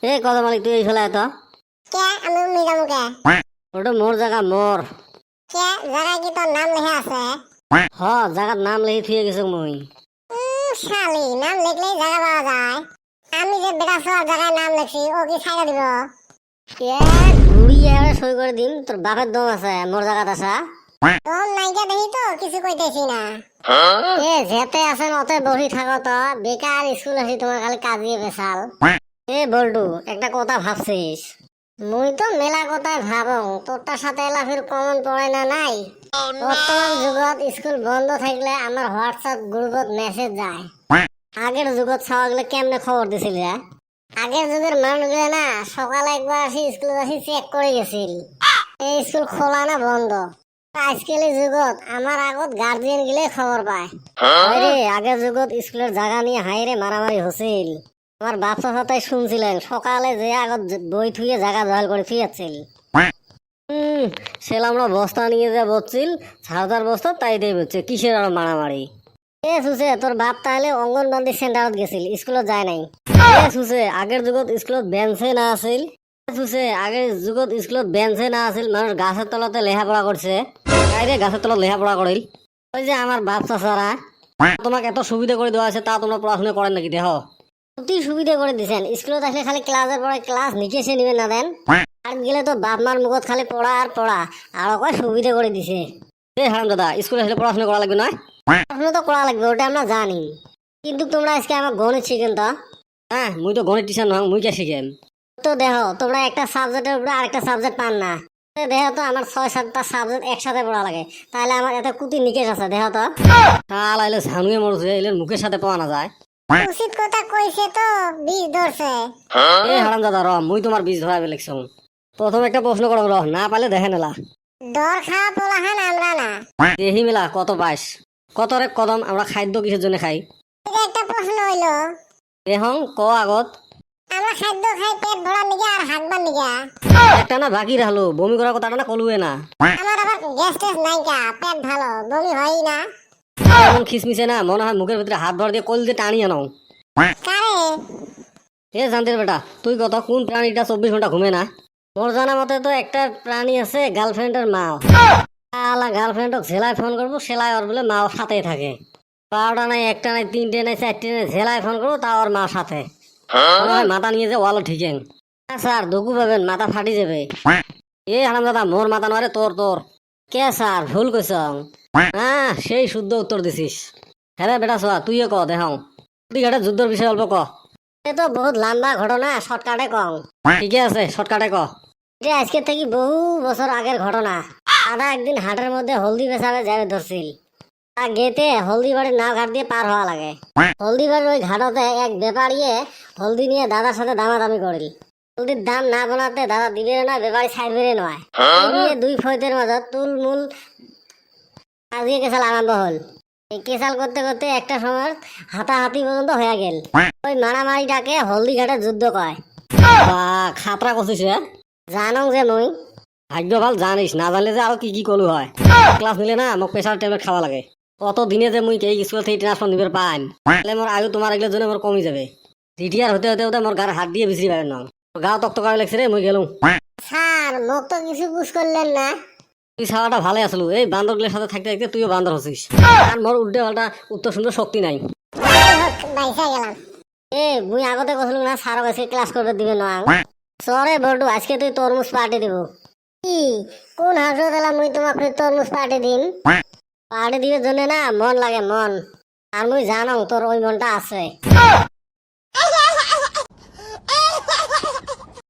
এই কত মালিক তুই এই ফেলায় তো কে আমি মিজামু কে ওটা মোর জায়গা মোর কে জায়গা কি তোর নাম লেখা আছে? হ জায়গার নাম লিখে থুয়ে গেছো মুই শালি নাম লিখলেই জায়গা পাওয়া যায়। আমি যে বেটা ছোড়ার জায়গায় নাম লিখছি ও কি ছাইড়া দিব? এ ঘুরিয়ে সই করে দিম তোর বাপের দম আছে মোর জায়গাত আসা তোর নাইকা দেখি তো কিছু কইতেছি না। এ যেতে আছেন অতে বসি থাকো তো বেকার স্কুল আসি তোমার খালি কাজিয়ে বেসাল এ বল্টু একটা কথা ভাবছিস মুই তো মেলা কথাই ভাবং তোরটার সাথে এলাফির কমন পড়ে না নাই বর্তমান যুগত স্কুল বন্ধ থাকলে আমার হোয়াটসঅ্যাপ গ্রুপত মেসেজ যায় আগের যুগত ছাওয়াগুলো কেমনে খবর দিছিল আগের যুগের মানুষগুলো না সকালে একবার আসি স্কুলে আসি চেক করে গেছিল এই স্কুল খোলা না বন্ধ আজকালের যুগত আমার আগত গার্জিয়ান গিলে খবর পায় আরে আগের যুগত স্কুলের জায়গা নিয়ে হাইরে মারামারি হছিল আমার বাপসা সাথে শুনছিলেন সকালে যে আগত বই থুয়ে জায়গা দখল করে ফিয়াচ্ছিল সেলামরা বস্তা নিয়ে যা বসছিল ছাউদার বস্তা তাই দিয়ে বলছে কিসের আর মারামারি এ সুসে তোর বাপ তাহলে অঙ্গনবাড়ি সেন্টারত গেছিল স্কুলত যায় নাই এ সুসে আগের যুগত স্কুলত বেঞ্চে না আছিল সুসে আগের যুগত স্কুলত বেঞ্চে না আছিল মানুষ গাছের তলাতে লেখাপড়া করছে তাইরে গাছের তলত লেখাপড়া করিল ওই যে আমার বাপ চাচারা তোমাকে এত সুবিধা করে দেওয়া আছে তা তোমরা পড়াশোনা করেন নাকি দেহ অতি সুবিধা করে দিছেন স্কুলত আসলে খালি ক্লাসের পরে ক্লাস নিচে নিবেন না দেন আর গেলে তো বাপ মার মুখত খালি পড়া আর পড়া আর কয় সুবিধা করে দিছে এ হারাম দাদা স্কুলে আসলে পড়াশোনা করা লাগবে না পড়াশোনা তো করা লাগবে ওটা আমরা জানি কিন্তু তোমরা আজকে আমার গণিত শিখেন তো হ্যাঁ মুই তো গণিত টিচার নয় মুই কে শিখেন তো দেখো তোমরা একটা সাবজেক্টের উপরে আরেকটা সাবজেক্ট পান না দেখো তো আমার 6-7টা সাবজেক্ট একসাথে পড়া লাগে তাহলে আমার এত কুতি নিকেশ আছে দেখো তো তাহলে এলে ঝানুয়ে মরছে এলে মুখের সাথে পাওয়া না যায় উচিত কথা কইছে তো বীজ ধরছে। এ হারাম দাদা র মুই তোমার বীজ ধরাবে লিখছো প্রথম একটা প্রশ্ন করো র না পালে দেখে নেলা দর খাওয়া পোলাহান আমরা না। দেহি মেলা কত পাইস কত রে কদম আমরা খাদ্য কিসের জন্য খাই এটা একটা প্রশ্ন হইলো দেহং ক আগত আমরা খাদ্য খাই পেট ভরার নিগে আর হাগবার নিগে। একটা না বাকি রাখলো বমি করার কথাটা না কলুয়ে না আমার আবার গ্যাস টেস নাই কা পেট ভালো বমি হয় না। এমন খিসমিসে না মনে হয় মুখের ভিতরে হাত ভর দিয়ে কল দিয়ে টানিয়ে নাও কারে এ জানতে বেটা তুই কত কোন প্রাণীটা 24 ঘন্টা ঘুমে না মোর জানা মতে তো একটা প্রাণী আছে গার্লফ্রেন্ডের মা আলা গার্লফ্রেন্ডক ঝেলায় ফোন করবো সেলাই ওর বলে মাও সাথেই থাকে 12টা নাই 1টা নাই 3টে নাই 4টে নাই ঝেলায় ফোন করবো তা ওর মা সাথে মাথা নিয়ে যে ওয়াল ঠিকেন স্যার দুকু পাবেন মাথা ফাটি যাবে এ হারাম দাদা মোর মাথা নয় তোর তোর কে স্যার ভুল কইস হ্যাঁ সেই শুদ্ধ উত্তর দিছিস হ্যাঁ বেটা সোয়া তুইও ক দেখ তুই ঘাটে যুদ্ধের বিষয় অল্প ক এ তো বহুত লম্বা ঘটনা শর্টকাটে কম ঠিকই আছে শর্টকাটে ক এটা আজকে থেকে বহু বছর আগের ঘটনা দাদা একদিন হাটের মধ্যে হলদি বেচাবে যাবে ধরছিল তা গেতে হলদি বাড়ির নাও ঘাট দিয়ে পার হওয়া লাগে হলদি বাড়ির ওই ঘাটতে এক ব্যাপারিয়ে হলদি নিয়ে দাদার সাথে দামাদামি করিল হলদির দাম না বানাতে দাদা দিবে না ব্যাপারি ছাড়বে নয় নিয়ে দুই ফয়তের মাঝে তুলমুল আজকে কেসাল আরম্ভ হল এই কেসাল করতে করতে একটা সময় হাতাহাতি পর্যন্ত হয়ে গেল ওই মারামারিটাকে হলদি ঘাটে যুদ্ধ কয় খাতরা করছিস জানং যে মুই ভাগ্য ভাল জানিস না জানলে যে আরো কি কি কলু হয় ক্লাস নিলে না মোক প্রেসার ট্যাবলেট খাওয়া লাগে অত দিনে যে মুই এই স্কুল থেকে ট্রান্সফার নিবে পাইন তাহলে মোর আয়ু তোমার এগুলোর জন্য মোর কমে যাবে রিটিয়ার হতে হতে হতে মোর গায়ে হাত দিয়ে বিচরি পারেন না গা তক্ত করা লাগছে রে মুই গেলুম স্যার মোক তো কিছু বুঝ করলেন না। তুই ছাওয়াটা ভালো আসলো এই বান্দরগুলোর সাথে থাকতে থাকতে তুইও বান্দর হচ্ছিস আর মোর উল্টে পাল্টা উত্তর সুন্দর শক্তি নাই বাইসা গেলাম। এ মুই আগতে কছিল না স্যার কাছে ক্লাস করতে দিবে না সরে বল্টু আজকে তুই তরমুজ পার্টি দিব কি কোন হাসপাতালে মুই তোমাকে তরমুজ পার্টি দিন? পার্টি দিবে জন্য না মন লাগে মন আর মুই জানো তোর ওই মনটা আছে